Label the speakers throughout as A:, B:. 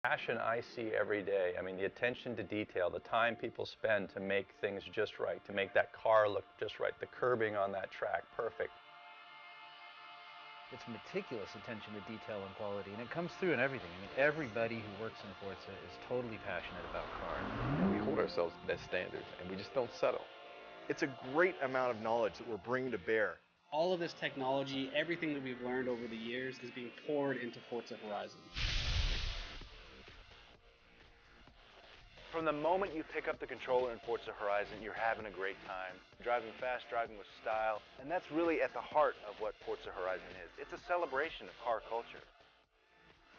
A: Passion I see every day. I mean, the attention to detail, the time people spend to make things just right, to make that car look just right, the curbing on that track perfect.
B: It's meticulous attention to detail and quality, and it comes through in everything. I mean, everybody who works in Forza is totally passionate about cars.
C: We hold ourselves to that standard, and we just don't settle.
D: It's a great amount of knowledge that we're bringing to bear.
E: All of this technology, everything that we've learned over the years is being poured into Forza Horizon.
F: From the moment you pick up the controller in Forza Horizon, you're having a great time. Driving fast, driving with style, and that's really at the heart of what Forza Horizon is. It's a celebration of car culture.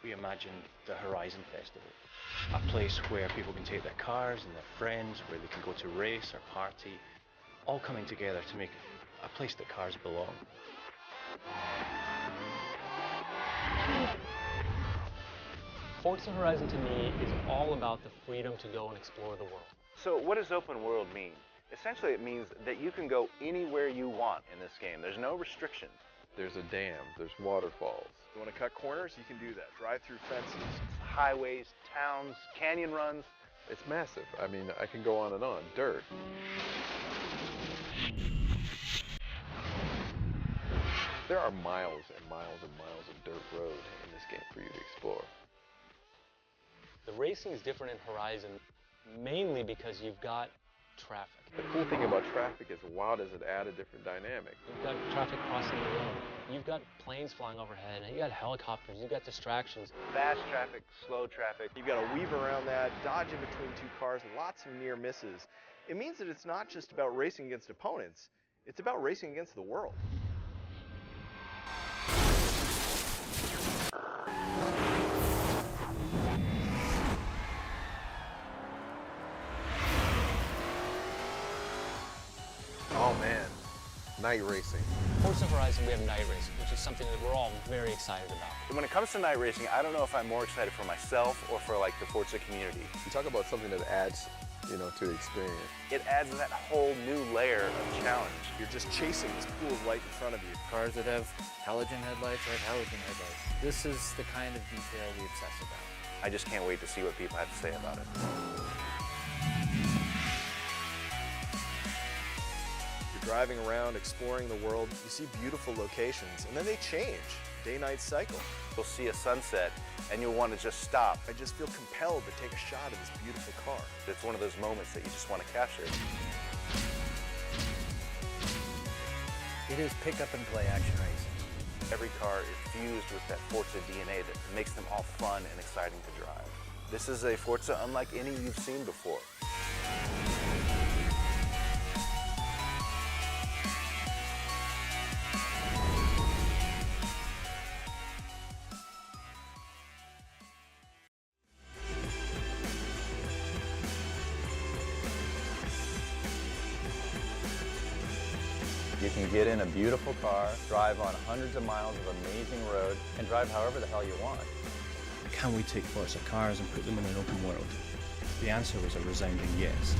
G: We imagined the Horizon Festival, a place where people can take their cars and their friends, where they can go to race or party, all coming together to make a place that cars belong.
H: Forza Horizon to me is all about the freedom to go and explore the world.
F: So what does open world mean? Essentially it means that you can go anywhere you want in this game. There's no restriction.
C: There's a dam, there's waterfalls.
D: You want to cut corners? You can do that. Drive through fences.
F: Highways, towns, canyon runs.
C: It's massive. I mean, I can go on and on. Dirt. There are miles and miles and miles of dirt road in this game for you to explore.
H: The racing is different in Horizon mainly because you've got traffic.
C: The cool thing about traffic is, wow, does it add a different dynamic?
H: You've got traffic crossing the road. You've got planes flying overhead, and you've got helicopters, you've got distractions.
F: Fast traffic, slow traffic.
D: You've got to weave around that, dodge in between two cars, lots of near misses. It means that it's not just about racing against opponents, it's about racing against the world.
C: Oh man, night racing.
H: Forza Horizon, we have night racing, which is something that we're all very excited about.
F: When it comes to night racing, I don't know if I'm more excited for myself or for like the Forza community.
C: You talk about something that adds, to the experience.
F: It adds that whole new layer of challenge.
D: You're just chasing this pool of light in front of you.
B: Cars that have halogen headlights have halogen headlights. This is the kind of detail we obsess about.
F: I just can't wait to see what people have to say about it.
D: You're driving around, exploring the world, you see beautiful locations, and then they change. Day-night cycle.
F: You'll see a sunset, and you'll want to just stop.
D: I just feel compelled to take a shot of this beautiful car.
F: It's one of those moments that you just want to capture.
B: It is pick-up and play action racing.
F: Every car is fused with that Forza DNA that makes them all fun and exciting to drive. This is a Forza unlike any you've seen before.
A: You can get in a beautiful car, drive on hundreds of miles of amazing road, and drive however the hell you want.
G: Can we take Forza cars and put them in an open world? The answer was a resounding yes.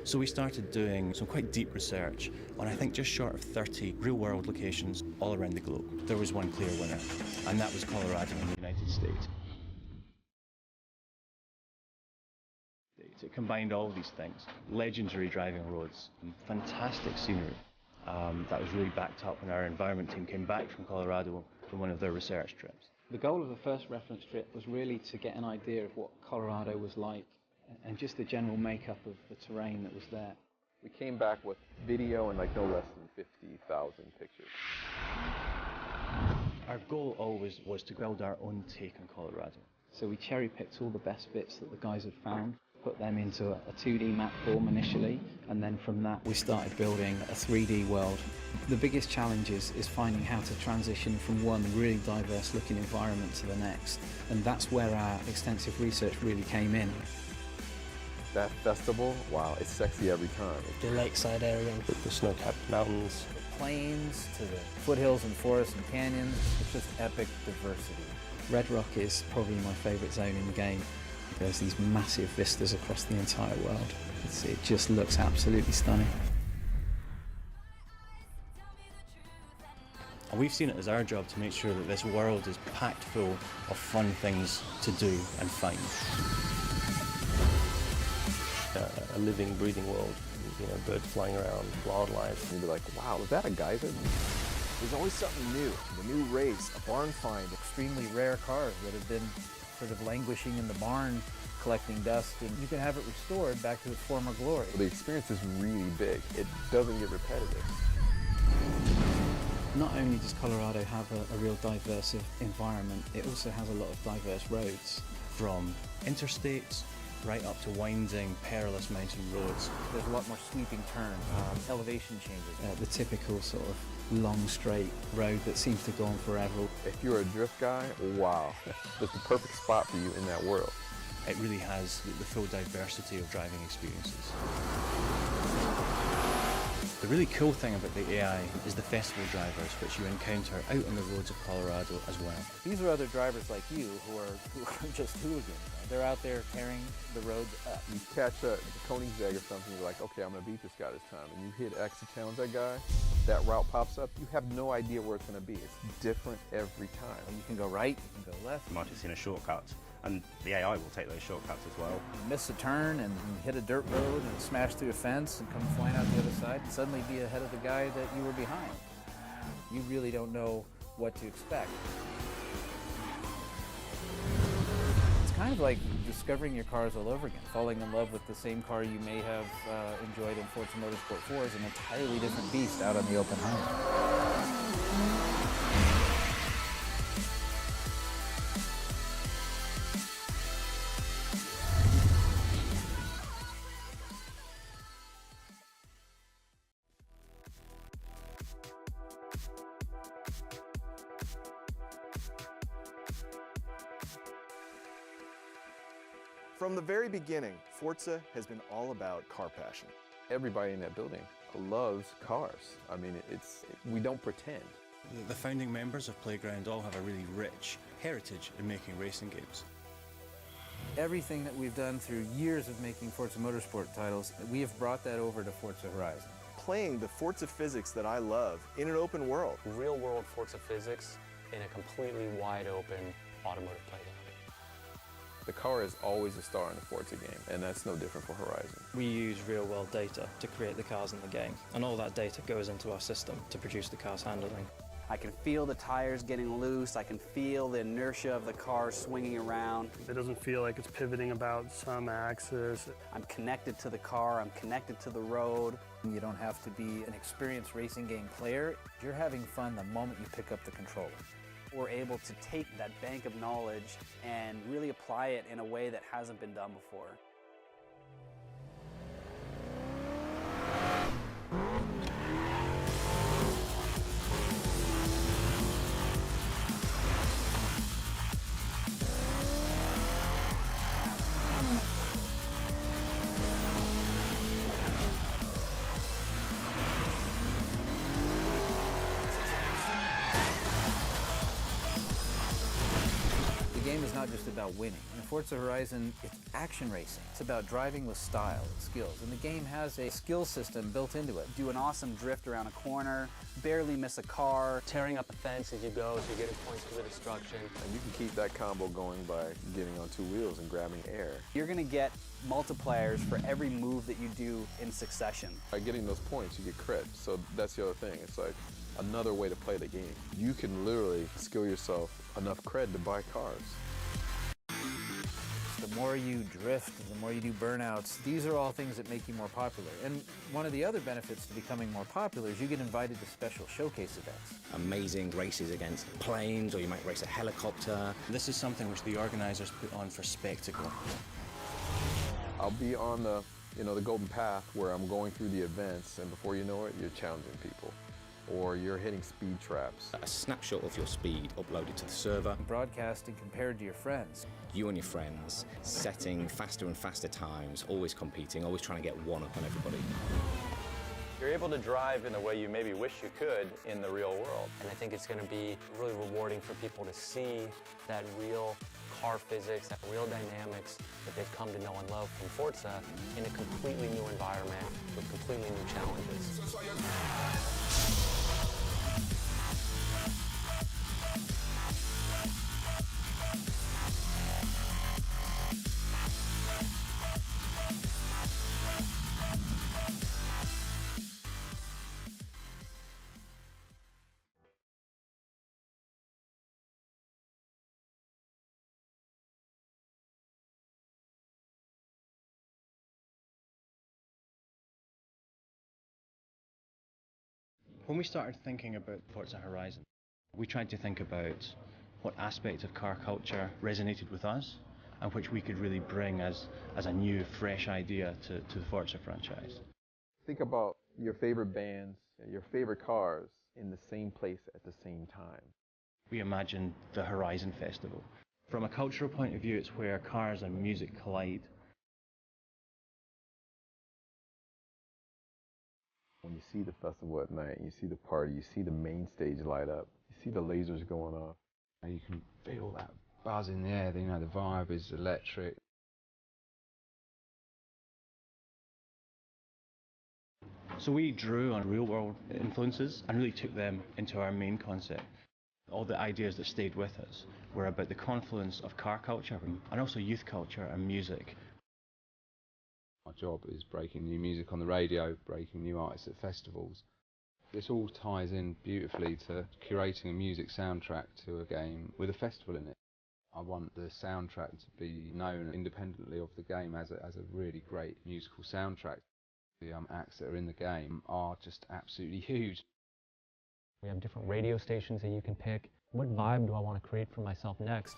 G: So we started doing some quite deep research on, I think, just short of 30 real-world locations all around the globe. There was one clear winner, and that was Colorado in the United States. It combined all these things. Legendary driving roads, fantastic scenery. That was really backed up when our environment team came back from Colorado from one of their research trips.
I: The goal of the first reference trip was really to get an idea of what Colorado was like and just the general makeup of the terrain that was there.
C: We came back with video and no less than 50,000 pictures.
G: Our goal always was to build our own take on Colorado.
I: So we cherry-picked all the best bits that the guys had found, put them into a 2D map form initially, and then from that we started building a 3D world. The biggest challenge is finding how to transition from one really diverse looking environment to the next, and that's where our extensive research really came in.
C: That festival, wow, it's sexy every time.
H: The lakeside area with the snow-capped mountains.
B: The plains to the foothills and forests and canyons, it's just epic diversity.
I: Red Rock is probably my favourite zone in the game. There's these massive vistas across the entire world. It just looks absolutely stunning.
G: And we've seen it as our job to make sure that this world is packed full of fun things to do and find.
J: A living, breathing world, you know, birds flying around, wildlife.
C: You'd be like, wow, was that a geyser?
D: There's always something new. The new race, a barn find.
B: Extremely rare cars that have been sort of languishing in the barn, collecting dust, and you can have it restored back to its former glory.
C: The experience is really big. It doesn't get repetitive.
I: Not only does Colorado have a real diverse environment, it also has a lot of diverse roads.
G: From interstates right up to winding, perilous mountain roads.
B: There's a lot more sweeping turns, elevation changes.
I: The typical sort of long straight road that seems to go on forever.
C: If you're a drift guy, wow, that's the perfect spot for you in that world.
G: It really has the full diversity of driving experiences. The really cool thing about the AI is the festival drivers which you encounter out on the roads of Colorado as well.
B: These are other drivers like you who are just hooligans. They're out there tearing the roads up.
C: You catch a Koenigsegg or something, you're like, okay, I'm gonna beat this guy this time. And you hit exit challenge that guy, that route pops up, you have no idea where it's gonna be. It's different every time.
B: You can go right, you can go left.
K: You might have seen a shortcut, and the AI will take those shortcuts as well.
B: You miss a turn and hit a dirt road and smash through a fence and come flying out the other side and suddenly be ahead of the guy that you were behind. You really don't know what to expect. It's kind of like discovering your cars all over again, falling in love with the same car you may have enjoyed in Forza Motorsport 4 is an entirely different beast out on the open highway.
D: From the very beginning, Forza has been all about car passion.
C: Everybody in that building loves cars. I mean, we don't pretend.
G: The founding members of Playground all have a really rich heritage in making racing games.
B: Everything that we've done through years of making Forza Motorsport titles, we have brought that over to Forza Horizon.
D: Playing the Forza physics that I love in an open world.
H: Real-world Forza physics in a completely wide-open automotive playground.
C: The car is always a star in a Forza game, and that's no different for Horizon.
J: We use real-world data to create the cars in the game, and all that data goes into our system to produce the car's handling.
L: I can feel the tires getting loose. I can feel the inertia of the car swinging around.
M: It doesn't feel like it's pivoting about some axis.
L: I'm connected to the car. I'm connected to the road.
B: You don't have to be an experienced racing game player. You're having fun the moment you pick up the controller.
L: We're able to take that bank of knowledge and really apply it in a way that hasn't been done before.
B: The game is not just about winning. In Forza Horizon, it's action racing. It's about driving with style and skills, and the game has a skill system built into it.
L: Do an awesome drift around a corner, barely miss a car.
H: Tearing up a fence as you go, so you're getting points for the destruction.
C: And you can keep that combo going by getting on two wheels and grabbing air.
L: You're gonna get multipliers for every move that you do in succession.
C: By getting those points, you get cred. So that's the other thing. It's like another way to play the game. You can literally skill yourself enough cred to buy cars.
B: The more you drift, the more you do burnouts, these are all things that make you more popular. And one of the other benefits to becoming more popular is you get invited to special showcase events.
N: Amazing races against planes, or you might race a helicopter.
G: This is something which the organisers put on for spectacle.
C: I'll be on the golden path where I'm going through the events, and before you know it, you're challenging people. Or you're hitting speed traps.
N: A snapshot of your speed uploaded to the server.
B: Broadcasting compared to your friends.
N: You and your friends setting faster and faster times, always competing, always trying to get one up on everybody.
A: You're able to drive in the way you maybe wish you could in the real world.
H: And I think it's going to be really rewarding for people to see that real car physics, that real dynamics that they've come to know and love from Forza in a completely new environment with completely new challenges.
G: When we started thinking about Forza Horizon, we tried to think about what aspect of car culture resonated with us and which we could really bring as a new, fresh idea to the Forza franchise.
C: Think about your favorite bands and your favorite cars in the same place at the same time.
G: We imagined the Horizon Festival. From a cultural point of view, it's where cars and music collide.
C: When you see the festival at night, you see the party, you see the main stage light up, you see the lasers going off.
O: You can feel that buzz in the air, you know, the vibe is electric.
G: So we drew on real-world influences and really took them into our main concept. All the ideas that stayed with us were about the confluence of car culture and also youth culture and music.
O: My job is breaking new music on the radio, breaking new artists at festivals. This all ties in beautifully to curating a music soundtrack to a game with a festival in it. I want the soundtrack to be known independently of the game as a really great musical soundtrack. The acts that are in the game are just absolutely huge.
H: We have different radio stations that you can pick. What vibe do I want to create for myself next?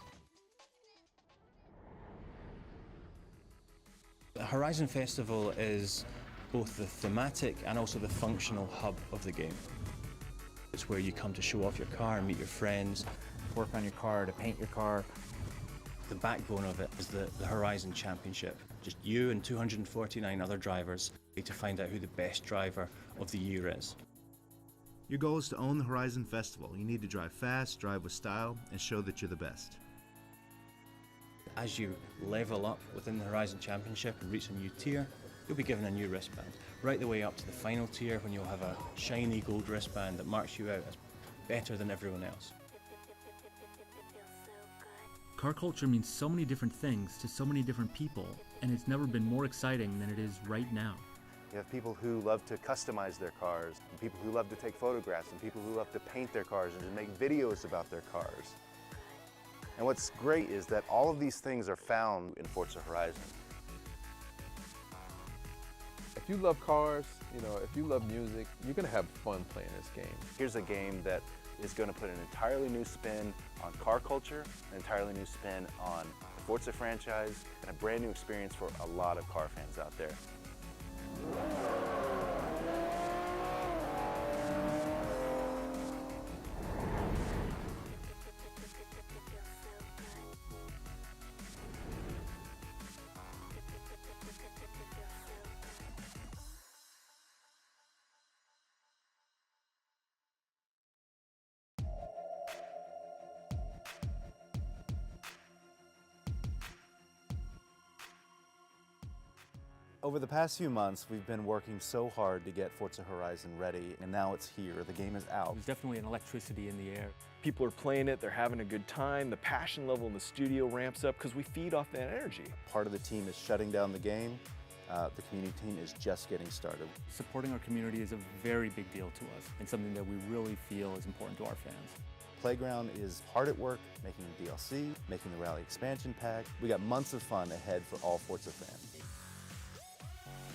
G: The Horizon Festival is both the thematic and also the functional hub of the game. It's where you come to show off your car and meet your friends.
B: Work on your car, to paint your car.
G: The backbone of it is the Horizon Championship. Just you and 249 other drivers to find out who the best driver of the year is.
P: Your goal is to own the Horizon Festival. You need to drive fast, drive with style, and show that you're the best.
G: As you level up within the Horizon Championship and reach a new tier, you'll be given a new wristband, right the way up to the final tier when you'll have a shiny gold wristband that marks you out as better than everyone else.
Q: Car culture means so many different things to so many different people, and it's never been more exciting than it is right now.
F: You have people who love to customize their cars, and people who love to take photographs, and people who love to paint their cars and just make videos about their cars. And what's great is that all of these things are found in Forza Horizon.
C: If you love cars, you know, if you love music, you're going to have fun playing this game.
F: Here's a game that is going to put an entirely new spin on car culture, an entirely new spin on the Forza franchise, and a brand new experience for a lot of car fans out there. Over the past few months, we've been working so hard to get Forza Horizon ready, and now it's here. The game is out.
L: There's definitely an electricity in the air.
D: People are playing it, they're having a good time, the passion level in the studio ramps up because we feed off that energy.
F: Part of the team is shutting down the game. The community team is just getting started.
L: Supporting our community is a very big deal to us, and something that we really feel is important to our fans.
F: Playground is hard at work, making the DLC, making the Rally expansion pack. We got months of fun ahead for all Forza fans.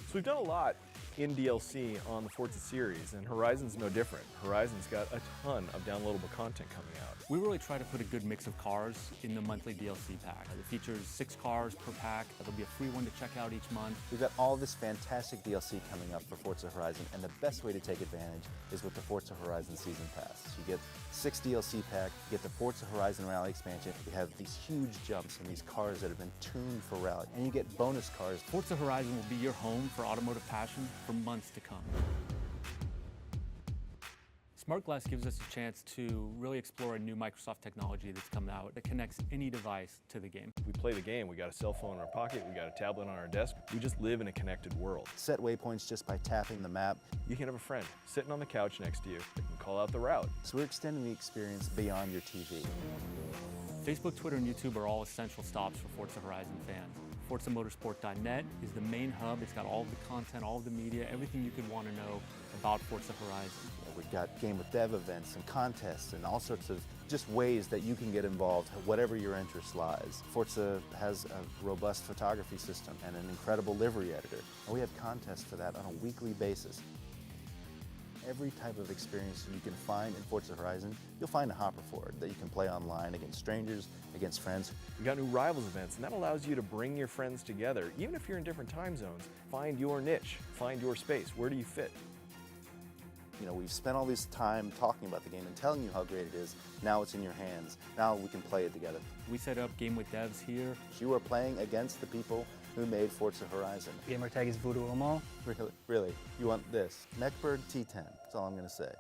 D: So we've done a lot in DLC on the Forza series, and Horizon's no different. Horizon's got a ton of downloadable content coming out.
L: We really try to put a good mix of cars in the monthly DLC pack. It features 6 cars per pack. There'll be a free one to check out each month.
F: We've got all this fantastic DLC coming up for Forza Horizon, and the best way to take advantage is with the Forza Horizon Season Pass. You get 6 DLC packs, you get the Forza Horizon Rally expansion, you have these huge jumps in these cars that have been tuned for rally, and you get bonus cars.
L: Forza Horizon will be your home for automotive passion for months to come. Smart Glass gives us a chance to really explore a new Microsoft technology that's come out that connects any device to the game.
D: We play the game, we got a cell phone in our pocket, we got a tablet on our desk. We just live in a connected world.
F: Set waypoints just by tapping the map.
D: You can have a friend sitting on the couch next to you. They can call out the route.
F: So we're extending the experience beyond your TV.
L: Facebook, Twitter, and YouTube are all essential stops for Forza Horizon fans. ForzaMotorsport.net is the main hub. It's got all of the content, all of the media, everything you could want to know about Forza Horizon.
F: We've got Game with Dev events and contests and all sorts of just ways that you can get involved, whatever your interest lies. Forza has a robust photography system and an incredible livery editor. And we have contests for that on a weekly basis. every type of experience you can find in Forza Horizon, you'll find a hopper for it that you can play online against strangers, against friends.
D: We got new Rivals events, and that allows you to bring your friends together. Even if you're in different time zones, find your niche, find your space. Where do you fit?
F: You know, we've spent all this time talking about the game and telling you how great it is. Now it's in your hands. Now we can play it together.
L: We set up Game with Devs here.
F: You are playing against the people who made Forza Horizon.
R: Gamertag is Voodoo Omo.
F: Really? You want this? Mechbird T10. That's all I'm going to say.